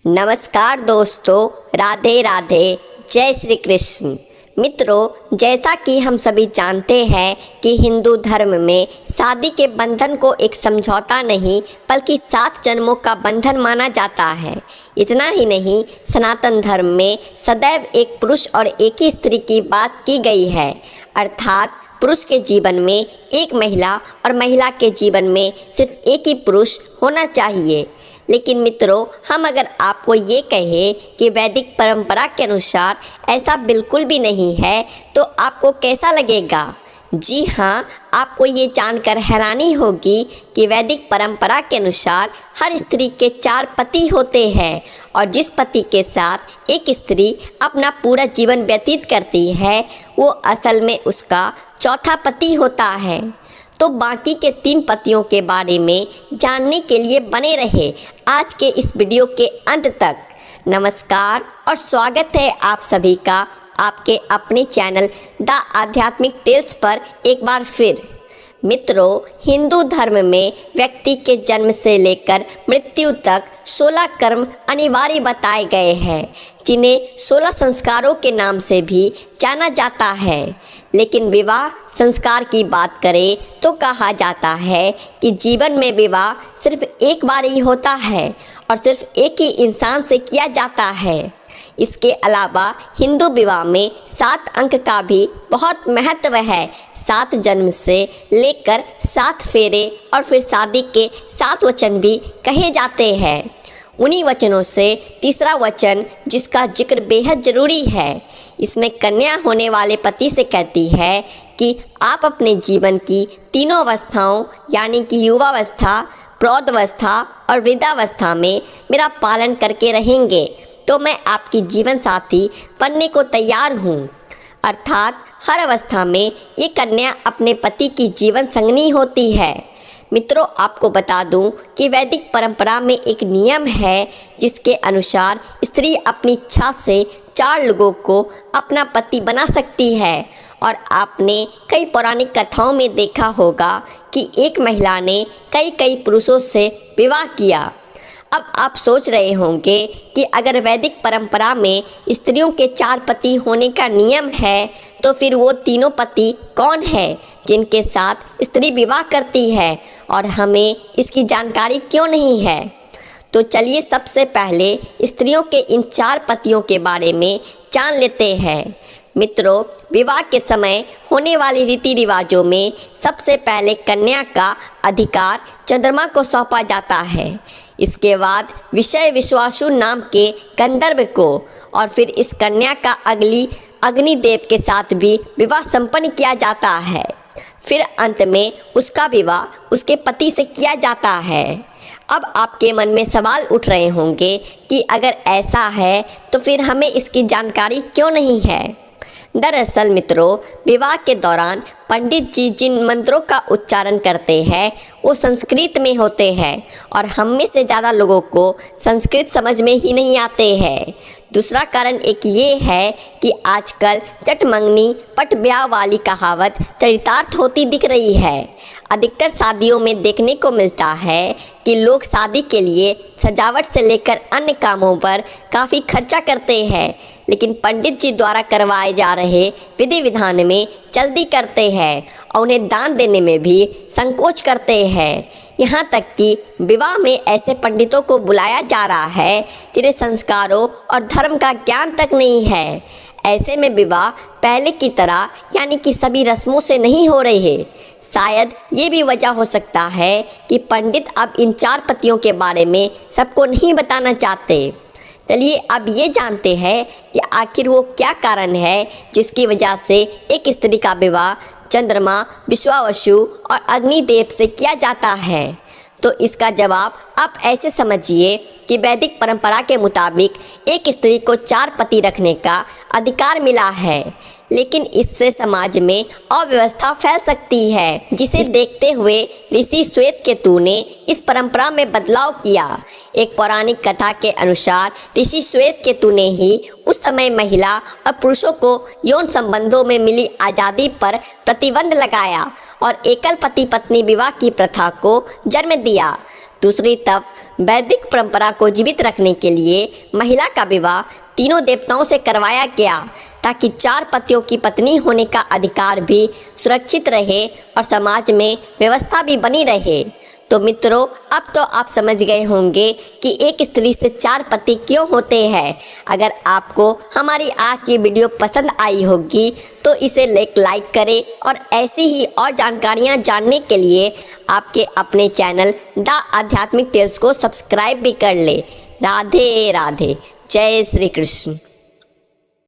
नमस्कार दोस्तों, राधे राधे, जय श्री कृष्ण। मित्रों, जैसा कि हम सभी जानते हैं कि हिंदू धर्म में शादी के बंधन को एक समझौता नहीं बल्कि 7 जन्मों का बंधन माना जाता है। इतना ही नहीं, सनातन धर्म में सदैव एक पुरुष और एक ही स्त्री की बात की गई है, अर्थात पुरुष के जीवन में एक महिला और महिला के जीवन में सिर्फ एक ही पुरुष होना चाहिए। लेकिन मित्रों, हम अगर आपको ये कहें कि वैदिक परंपरा के अनुसार ऐसा बिल्कुल भी नहीं है तो आपको कैसा लगेगा? जी हाँ, आपको ये जानकर हैरानी होगी कि वैदिक परंपरा के अनुसार हर स्त्री के 4 पति होते हैं और जिस पति के साथ एक स्त्री अपना पूरा जीवन व्यतीत करती है वो असल में उसका चौथा पति होता है। तो बाकी के 3 पतियों के बारे में जानने के लिए बने रहे आज के इस वीडियो के अंत तक। नमस्कार और स्वागत है आप सभी का आपके अपने चैनल द आध्यात्मिक टेल्स पर एक बार फिर। मित्रों, हिंदू धर्म में व्यक्ति के जन्म से लेकर मृत्यु तक 16 कर्म अनिवार्य बताए गए हैं, जिन्हें 16 संस्कारों के नाम से भी जाना जाता है। लेकिन विवाह संस्कार की बात करें तो कहा जाता है कि जीवन में विवाह सिर्फ एक बार ही होता है और सिर्फ एक ही इंसान से किया जाता है। इसके अलावा हिंदू विवाह में 7 अंक का भी बहुत महत्व है। 7 जन्म से लेकर 7 फेरे और फिर शादी के 7 वचन भी कहे जाते हैं। उन्हीं वचनों से तीसरा वचन, जिसका जिक्र बेहद ज़रूरी है, इसमें कन्या होने वाले पति से कहती है कि आप अपने जीवन की तीनों अवस्थाओं यानी कि युवावस्था, प्रौढ़ावस्था और वृद्धावस्था में मेरा पालन करके रहेंगे तो मैं आपकी जीवन साथी बनने को तैयार हूँ। अर्थात हर अवस्था में ये कन्या अपने पति की जीवन संगनी होती है। मित्रों, आपको बता दूं कि वैदिक परंपरा में एक नियम है जिसके अनुसार स्त्री अपनी इच्छा से 4 लोगों को अपना पति बना सकती है। और आपने कई पौराणिक कथाओं में देखा होगा कि एक महिला ने कई पुरुषों से विवाह किया। अब आप सोच रहे होंगे कि अगर वैदिक परंपरा में स्त्रियों के 4 पति होने का नियम है तो फिर वो तीनों पति कौन है जिनके साथ स्त्री विवाह करती है और हमें इसकी जानकारी क्यों नहीं है? तो चलिए सबसे पहले स्त्रियों के इन 4 पतियों के बारे में जान लेते हैं। मित्रों, विवाह के समय होने वाले रीति रिवाजों में सबसे पहले कन्या का अधिकार चंद्रमा को सौंपा जाता है। इसके बाद विषय विश्वासु नाम के गंधर्व को और फिर इस कन्या का अग्निदेव के साथ भी विवाह संपन्न किया जाता है। फिर अंत में उसका विवाह उसके पति से किया जाता है। अब आपके मन में सवाल उठ रहे होंगे कि अगर ऐसा है तो फिर हमें इसकी जानकारी क्यों नहीं है? दरअसल मित्रों, विवाह के दौरान पंडित जी जिन मंत्रों का उच्चारण करते हैं वो संस्कृत में होते हैं और हम में से ज़्यादा लोगों को संस्कृत समझ में ही नहीं आते हैं। दूसरा कारण एक ये है कि आजकल टट मंगनी पट ब्याह वाली कहावत चरितार्थ होती दिख रही है। अधिकतर शादियों में देखने को मिलता है कि लोग शादी के लिए सजावट से लेकर अन्य कामों पर काफ़ी खर्चा करते हैं, लेकिन पंडित जी द्वारा करवाए जा रहे विधि विधान में जल्दी करते हैं और उन्हें दान देने में भी संकोच करते हैं। यहाँ तक कि विवाह में ऐसे पंडितों को बुलाया जा रहा है जिन्हें संस्कारों और धर्म का ज्ञान तक नहीं है। ऐसे में विवाह पहले की तरह यानी कि सभी रस्मों से नहीं हो रहे हैं। शायद ये भी वजह हो सकता है कि पंडित अब इन 4 पतियों के बारे में सबको नहीं बताना चाहते। चलिए अब ये जानते हैं कि आखिर वो क्या कारण है जिसकी वजह से एक स्त्री का विवाह चंद्रमा, विश्वावसु और अग्निदेव से किया जाता है। तो इसका जवाब आप ऐसे समझिए कि वैदिक परंपरा के मुताबिक एक स्त्री को 4 पति रखने का अधिकार मिला है, लेकिन इससे समाज में अव्यवस्था फैल सकती है, जिसे देखते हुए ऋषि श्वेतकेतु ने इस परंपरा में बदलाव किया। एक पौराणिक कथा के अनुसार ऋषि श्वेतकेतु ने ही उस समय महिला और पुरुषों को यौन संबंधों में मिली आज़ादी पर प्रतिबंध लगाया और एकल पति पत्नी विवाह की प्रथा को जन्म दिया। दूसरी तरफ वैदिक परंपरा को जीवित रखने के लिए महिला का विवाह तीनों देवताओं से करवाया गया ताकि 4 पतियों की पत्नी होने का अधिकार भी सुरक्षित रहे और समाज में व्यवस्था भी बनी रहे। तो मित्रों, अब तो आप समझ गए होंगे कि एक स्त्री से 4 पति क्यों होते हैं। अगर आपको हमारी आज की वीडियो पसंद आई होगी तो इसे लाइक करें और ऐसी ही और जानकारियाँ जानने के लिए आपके अपने चैनल द आध्यात्मिक टेल्स को सब्सक्राइब भी कर ले। राधे राधे, जय श्री कृष्ण।